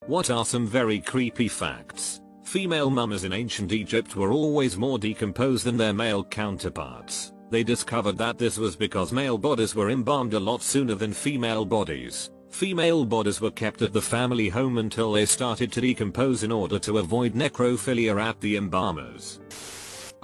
What are some very creepy facts? Female mummies in ancient Egypt were always more decomposed than their male counterparts. They discovered that this was because male bodies were embalmed a lot sooner than female bodies. Female bodies were kept at the family home until they started to decompose in order to avoid necrophilia at the embalmers.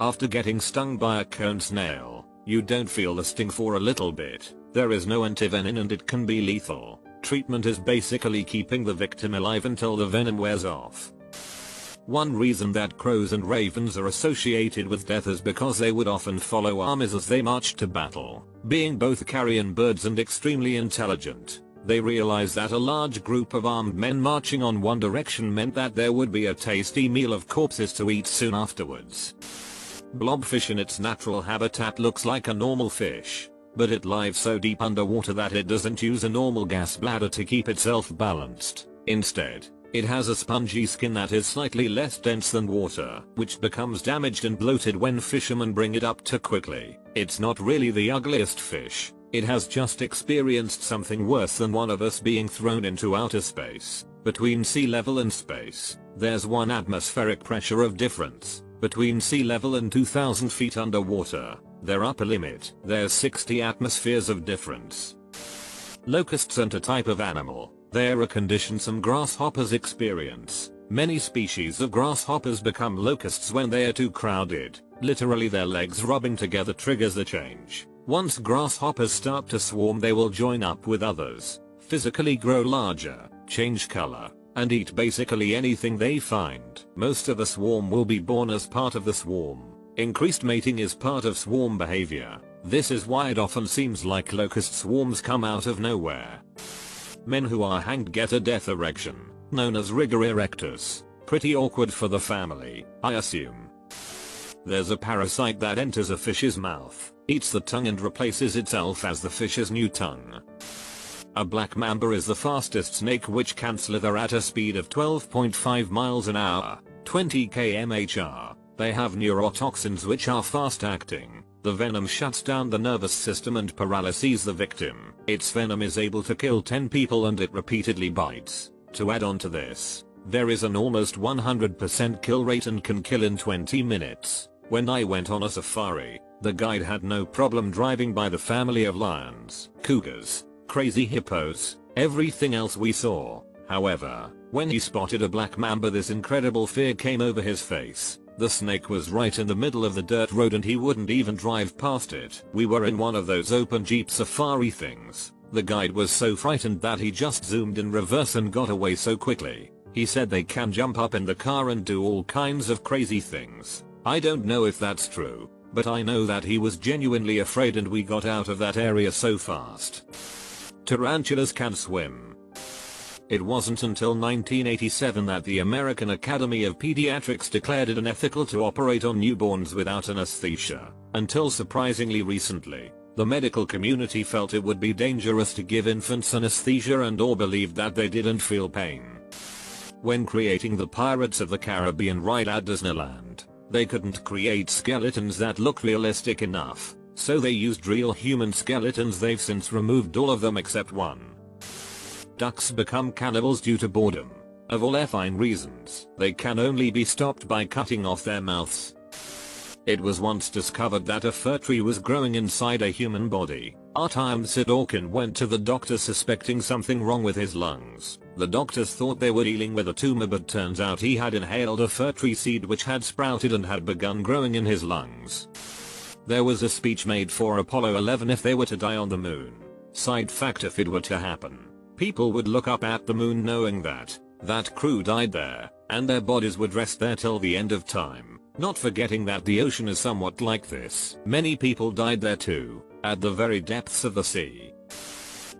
After getting stung by a cone snail, you don't feel the sting for a little bit. There is no antivenin and it can be lethal. Treatment is basically keeping the victim alive until the venom wears off. One reason that crows and ravens are associated with death is because they would often follow armies as they marched to battle. Being both carrion birds and extremely intelligent, they realized that a large group of armed men marching on one direction meant that there would be a tasty meal of corpses to eat soon afterwards. Blobfish in its natural habitat looks like a normal fish, but it lives so deep underwater that it doesn't use a normal gas bladder to keep itself balanced. Instead, it has a spongy skin that is slightly less dense than water, which becomes damaged and bloated when fishermen bring it up too quickly. It's not really the ugliest fish, it has just experienced something worse than one of us being thrown into outer space. Between sea level and space, there's 1 atmospheric pressure of difference. Between sea level and 2,000 feet underwater, their upper limit, there's 60 atmospheres of difference. Locusts aren't a type of animal. They're a condition some grasshoppers experience. Many species of grasshoppers become locusts when they are too crowded. Literally their legs rubbing together triggers the change. Once grasshoppers start to swarm, they will join up with others, physically grow larger, change color, and eat basically anything they find. Most of the swarm will be born as part of the swarm. Increased mating is part of swarm behavior. This is why it often seems like locust swarms come out of nowhere. Men who are hanged get a death erection, known as rigor erectus. Pretty awkward for the family, I assume. There's a parasite that enters a fish's mouth, eats the tongue and replaces itself as the fish's new tongue. A black mamba is the fastest snake, which can slither at a speed of 12.5 miles an hour, 20 km/h. They have neurotoxins which are fast acting. The venom shuts down the nervous system and paralyzes the victim. Its venom is able to kill 10 people and it repeatedly bites. To add on to this, there is an almost 100% kill rate and can kill in 20 minutes. When I went on a safari, the guide had no problem driving by the family of lions, cougars, crazy hippos, everything else we saw. However, when he spotted a black mamba, this incredible fear came over his face. The snake was right in the middle of the dirt road and he wouldn't even drive past it. We were in one of those open Jeep safari things. The guide was so frightened that he just zoomed in reverse and got away so quickly. He said they can jump up in the car and do all kinds of crazy things. I don't know if that's true, but I know that he was genuinely afraid and we got out of that area so fast. Tarantulas can swim. It wasn't until 1987 that the American Academy of Pediatrics declared it unethical to operate on newborns without anesthesia. Until surprisingly recently, the medical community felt it would be dangerous to give infants anesthesia and or believed that they didn't feel pain. When creating the Pirates of the Caribbean ride at Disneyland, they couldn't create skeletons that look realistic enough, so they used real human skeletons. They've since removed all of them except one. Ducks become cannibals due to boredom. Of all effing reasons, they can only be stopped by cutting off their mouths. It was once discovered that a fir tree was growing inside a human body. Artyom Sidorkin went to the doctor suspecting something wrong with his lungs. The doctors thought they were dealing with a tumor, but turns out he had inhaled a fir tree seed which had sprouted and had begun growing in his lungs. There was a speech made for Apollo 11 if they were to die on the moon. Side fact: if it were to happen, people would look up at the moon knowing that that crew died there, and their bodies would rest there till the end of time. Not forgetting that the ocean is somewhat like this. Many people died there too, at the very depths of the sea.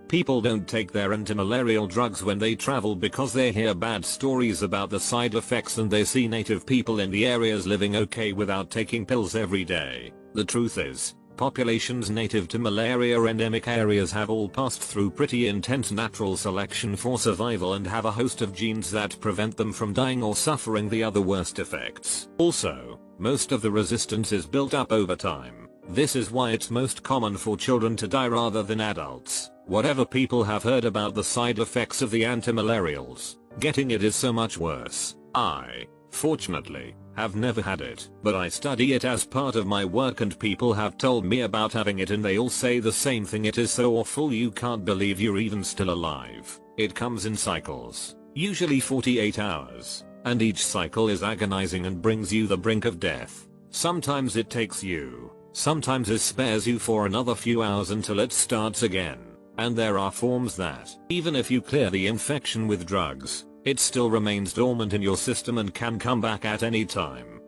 People don't take their anti-malarial drugs when they travel because they hear bad stories about the side effects and they see native people in the areas living okay without taking pills every day. The truth is, populations native to malaria endemic areas have all passed through pretty intense natural selection for survival and have a host of genes that prevent them from dying or suffering the other worst effects. Also, most of the resistance is built up over time. This is why it's most common for children to die rather than adults. Whatever people have heard about the side effects of the antimalarials, Getting it is so much worse. I, fortunately, have never had it, but I study it as part of my work and people have told me about having it and they all say the same thing: it is so awful you can't believe you're even still alive. It comes in cycles, usually 48 hours, and each cycle is agonizing and brings you the brink of death. Sometimes it takes you, sometimes it spares you for another few hours until it starts again. And there are forms that, even if you clear the infection with drugs, it still remains dormant in your system and can come back at any time.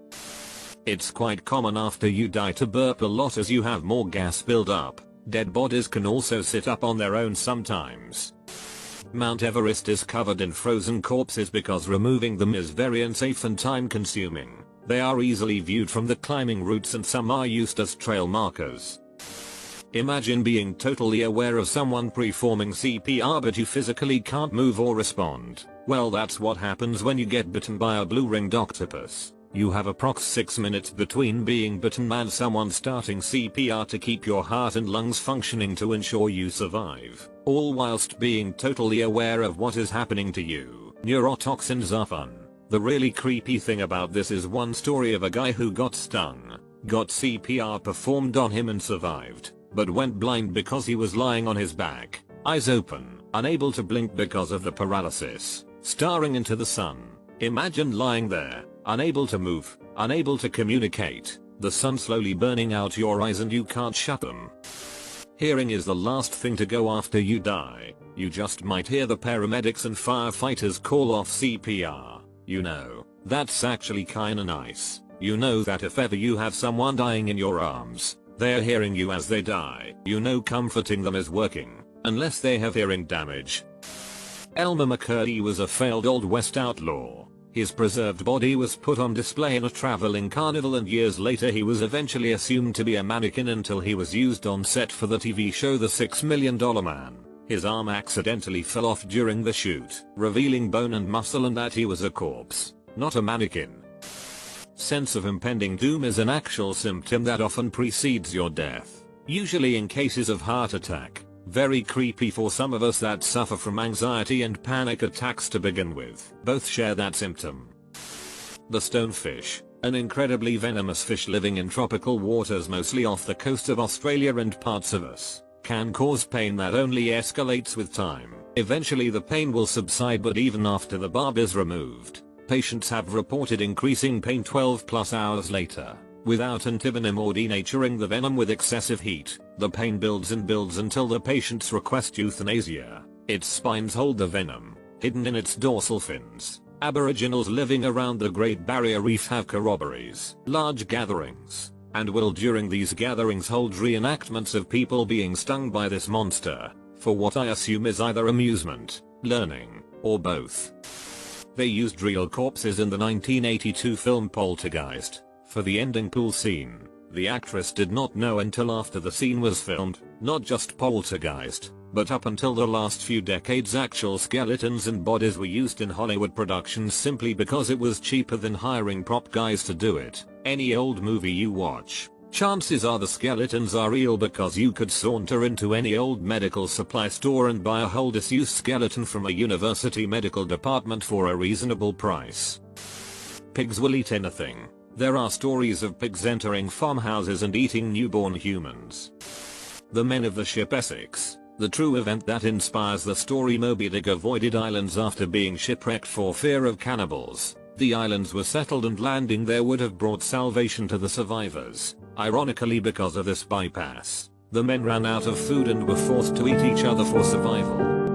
It's quite common after you die to burp a lot as you have more gas build up. Dead bodies can also sit up on their own sometimes. Mount Everest is covered in frozen corpses because removing them is very unsafe and time consuming. They are easily viewed from the climbing routes and some are used as trail markers. Imagine being totally aware of someone performing CPR but you physically can't move or respond. Well, that's what happens when you get bitten by a blue-ringed octopus. You have approx 6 minutes between being bitten and someone starting CPR to keep your heart and lungs functioning to ensure you survive, all whilst being totally aware of what is happening to you. Neurotoxins are fun. The really creepy thing about this is one story of a guy who got stung, got CPR performed on him and survived, but went blind because he was lying on his back, eyes open, unable to blink because of the paralysis, staring into the sun. Imagine lying there, unable to move, unable to communicate, the sun slowly burning out your eyes and you can't shut them. Hearing is the last thing to go after you die. You just might hear the paramedics and firefighters call off CPR. You know, that's actually kinda nice. You know that if ever you have someone dying in your arms, they're hearing you as they die. You know comforting them is working, unless they have hearing damage. Elmer McCurdy was a failed Old West outlaw. His preserved body was put on display in a traveling carnival and years later he was eventually assumed to be a mannequin until he was used on set for the TV show The $6 Million Man. His arm accidentally fell off during the shoot, revealing bone and muscle and that he was a corpse, not a mannequin. Sense of impending doom is an actual symptom that often precedes your death, usually in cases of heart attack. Very creepy for some of us that suffer from anxiety and panic attacks to begin with. Both share that symptom. The stonefish, an incredibly venomous fish living in tropical waters mostly off the coast of Australia and parts of us, can cause pain that only escalates with time. Eventually the pain will subside, but even after the barb is removed, patients have reported increasing pain 12+ hours later. Without antivenom or denaturing the venom with excessive heat, the pain builds and builds until the patients request euthanasia. Its spines hold the venom, hidden in its dorsal fins. Aboriginals living around the Great Barrier Reef have corroborees, large gatherings, and will during these gatherings hold reenactments of people being stung by this monster, for what I assume is either amusement, learning, or both. They used real corpses in the 1982 film Poltergeist for the ending pool scene. The actress did not know until after the scene was filmed, not just Poltergeist, but up until the last few decades actual skeletons and bodies were used in Hollywood productions simply because it was cheaper than hiring prop guys to do it. Any old movie you watch, chances are the skeletons are real because you could saunter into any old medical supply store and buy a whole disused skeleton from a university medical department for a reasonable price. Pigs will eat anything. There are stories of pigs entering farmhouses and eating newborn humans. The men of the ship Essex, the true event that inspires the story Moby Dick avoided islands after being shipwrecked for fear of cannibals. The islands were settled and landing there would have brought salvation to the survivors. Ironically, because of this bypass, the men ran out of food and were forced to eat each other for survival.